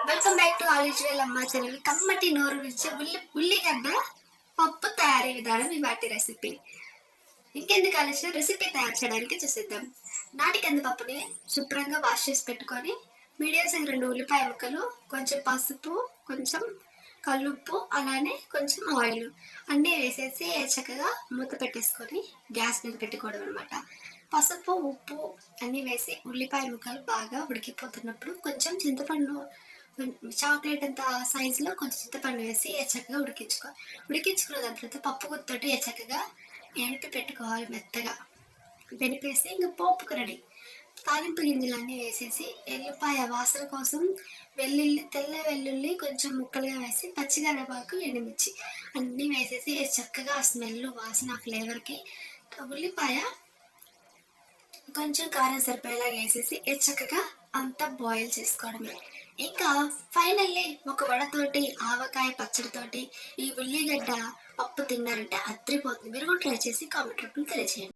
Welcome back to all usual అమ్మ channel. కమ్మటి నోరు రుచి ఉల్లిగడ్డ పప్పు తయారీ విధానం ఈ వాటి రెసిపీ. ఇంకెందుకు ఆలస్యం, రెసిపీ తయారు చేయడానికి చూసేద్దాం. నాటి కందిపప్పుని శుభ్రంగా వాష్ చేసి పెట్టుకొని మీడియం సైజ్ 2 ఉల్లిపాయ ముక్కలు, కొంచెం పసుపు, కొంచెం కల్లుప్పు, అలానే కొంచెం ఆయిల్ అన్నీ వేసేసి చక్కగా మూత పెట్టేసుకొని గ్యాస్ మీద పెట్టుకోవడం అనమాట. పసుపు, ఉప్పు అన్నీ వేసి ఉల్లిపాయ ముక్కలు బాగా ఉడికిపోతున్నప్పుడు కొంచెం చింతపండు, చాక్లెట్ అంత సైజులో కొంచెం చింతపండు వేసి చక్కగా ఉడికించుకున్న దాని తర్వాత పప్పు గుత్తోటి చక్కగా ఎనిపి పెట్టుకోవాలి. మెత్తగా వెనిపేసి ఇంకా పోపుకు రెడీ. తాలింపు గింజలన్నీ వేసేసి ఎల్లిపాయ వాసన కోసం తెల్ల వెల్లుల్లి కొంచెం ముక్కలుగా వేసి పచ్చికరివేపాకు, ఎండుమిర్చి అన్నీ వేసేసి చక్కగా ఆ స్మెల్, వాసన, ఫ్లేవర్కి ఉల్లిపాయ కొంచెం కారం సరిపోయేలాగా వేసేసి చక్కగా అంతా బాయిల్ చేసుకోవడమే. ఇంకా ఫైనల్లీ ఒక వడతోటి, ఆవకాయ పచ్చడితోటి ఈ ఉల్లిగడ్డ పప్పు తిన్నారంటే అద్రిపోతుంది. మీరు కూడా ట్రై చేసి కామెంట్ రూపంలో తెలియజేయండి.